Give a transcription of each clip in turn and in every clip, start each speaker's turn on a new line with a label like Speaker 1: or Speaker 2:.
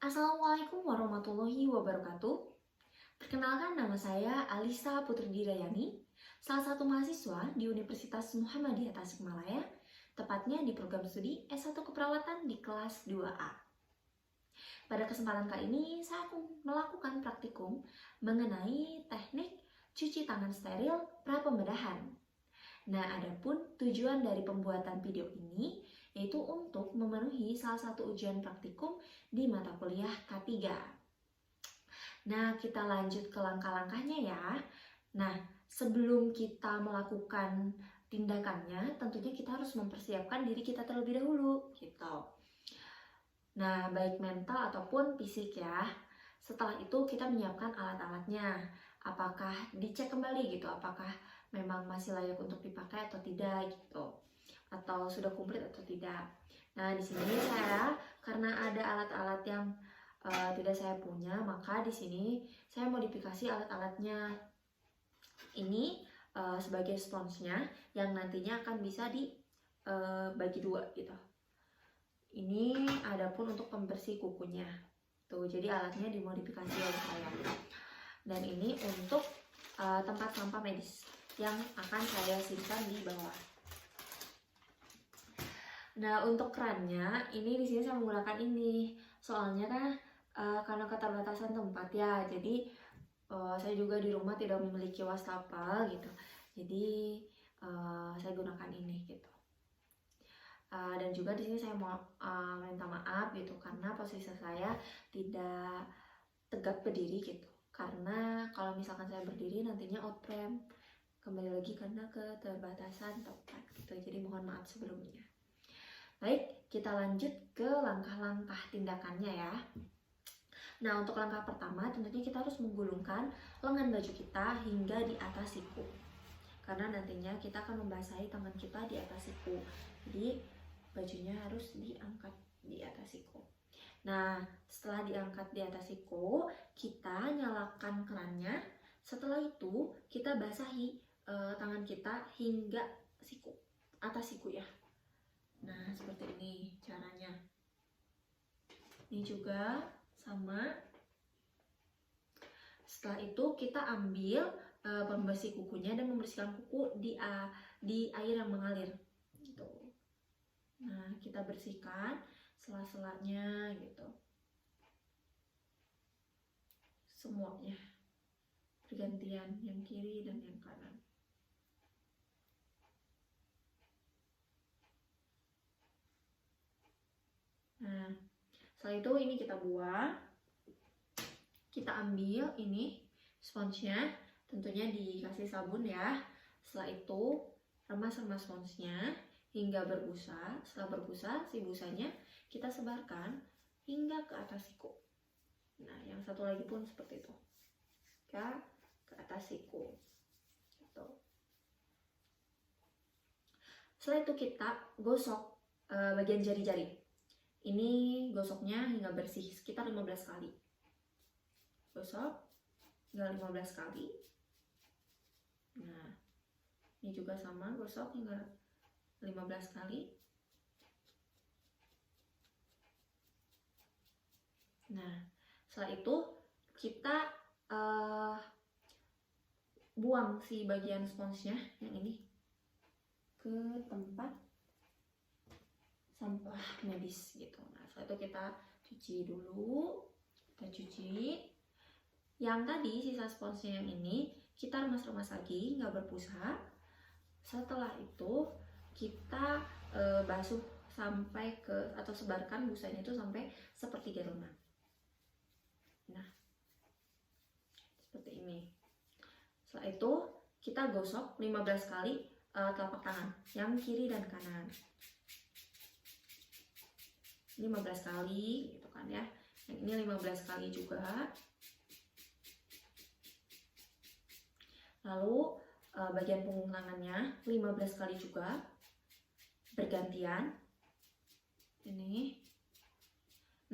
Speaker 1: Assalamualaikum warahmatullahi wabarakatuh. Perkenalkan, nama saya Alisa Putri Didayani, salah satu mahasiswa di Universitas Muhammadiyah Tasikmalaya, tepatnya di program studi S1 Keperawatan di kelas 2A. Pada kesempatan kali ini, saya akan melakukan praktikum mengenai teknik cuci tangan steril pra-pembedahan. Nah, adapun tujuan dari pembuatan video ini yaitu untuk memenuhi salah satu ujian praktikum di mata kuliah K3. Nah, kita lanjut ke langkah-langkahnya ya. Nah, sebelum kita melakukan tindakannya, tentunya kita harus mempersiapkan diri kita terlebih dahulu, gitu. Nah, baik mental ataupun fisik ya. Setelah itu kita menyiapkan alat-alatnya. Apakah dicek kembali gitu, apakah memang masih layak untuk dipakai atau tidak gitu, atau sudah komplit atau tidak. Nah, di sini saya karena ada alat-alat yang tidak saya punya, maka di sini saya modifikasi alat-alatnya. Ini sebagai sponsnya yang nantinya akan bisa dibagi dua gitu. Ini adapun untuk pembersih kukunya. Tuh, jadi alatnya dimodifikasi oleh saya. Dan ini untuk tempat sampah medis yang akan saya simpan di bawah. Nah, untuk kerannya ini di sini saya menggunakan ini. Soalnya kan karena keterbatasan tempat ya. Jadi saya juga di rumah tidak memiliki wastafel gitu. Jadi saya gunakan ini gitu. Dan juga di sini saya mau minta maaf gitu karena posisi saya tidak tegak berdiri gitu. Karena kalau misalkan saya berdiri nantinya outframe. Kembali lagi karena keterbatasan tempat gitu. Jadi mohon maaf sebelumnya. Baik, kita lanjut ke langkah-langkah tindakannya ya. Nah, untuk langkah pertama tentunya kita harus menggulungkan lengan baju kita hingga di atas siku. Karena nantinya kita akan membasahi tangan kita di atas siku. Jadi bajunya harus diangkat di atas siku. Nah, setelah diangkat di atas siku, kita nyalakan kerannya. Setelah itu, kita basahi tangan kita hingga siku, atas siku ya. Nah, seperti ini caranya. Ini juga sama. Setelah itu, kita ambil pembersih kukunya dan membersihkan kuku di air yang mengalir. Gitu. Nah, kita bersihkan sela-selanya gitu. Semuanya bergantian, yang kiri dan yang kanan. Nah, setelah itu ini kita buang. Kita ambil ini sponsnya, tentunya dikasih sabun ya. Setelah itu remas-remas sponsnya hingga berbusa. Setelah berbusa, si busanya kita sebarkan hingga ke atas siku. Nah, yang satu lagi pun seperti itu. Ke atas siku. Gitu. Setelah itu kita gosok bagian jari-jari. Ini gosoknya hingga bersih sekitar 15 kali. Gosok hingga 15 kali. Nah, ini juga sama, gosok hingga 15 kali. Nah, setelah itu kita buang si bagian sponsnya yang ini ke tempat sampah medis gitu. Nah, setelah itu kita cuci dulu. Kita cuci. Yang tadi sisa sponsnya yang ini kita remas-remas lagi, nggak berbusa. Setelah itu kita basuh sampai ke, atau sebarkan busanya itu sampai sepertiga lengan. Nah, seperti ini. Setelah itu kita gosok 15 kali telapak tangan yang kiri dan kanan. 15 kali gitu kan ya. Yang ini 15 kali juga. Lalu bagian punggung tangannya 15 kali juga. Bergantian. Ini.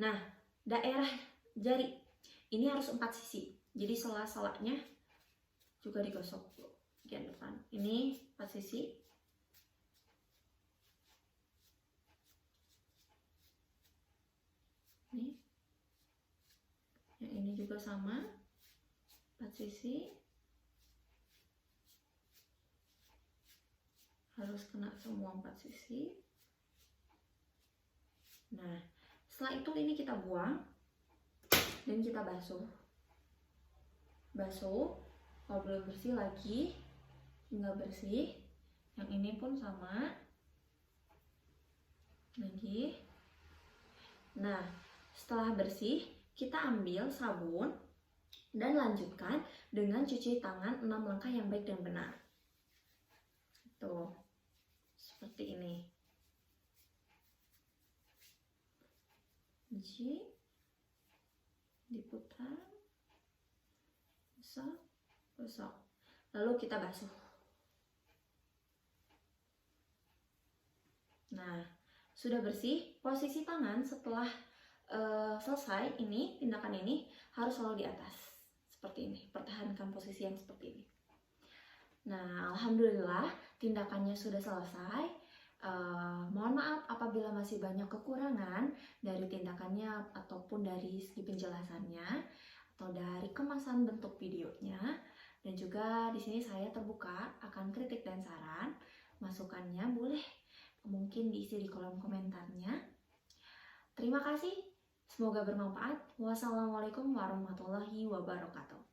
Speaker 1: Nah, daerah jari ini harus 4 sisi. Jadi sela-selanya juga digosok bagian depan. Ini 4 sisi. Nih. juga sama, 4 sisi harus kena semua 4 sisi. Nah, setelah itu ini kita buang dan kita basuh. Kalau belum bersih lagi, tinggal bersih. Yang ini pun sama. Lagi. Nah, setelah bersih, kita ambil sabun dan lanjutkan dengan cuci tangan 6 langkah yang baik dan benar. Tuh, seperti ini. Cuci, diputar, gosok. Lalu kita basuh. Nah, sudah bersih. Posisi tangan setelah selesai ini, tindakan ini harus selalu di atas. Seperti ini, pertahankan posisi yang seperti ini. Nah, alhamdulillah tindakannya sudah selesai. Mohon maaf apabila masih banyak kekurangan dari tindakannya ataupun dari segi penjelasannya atau dari kemasan bentuk videonya. Dan juga di sini saya terbuka akan kritik dan saran. Masukannya boleh mungkin diisi di kolom komentarnya. Terima kasih. Semoga bermanfaat. Wassalamualaikum warahmatullahi wabarakatuh.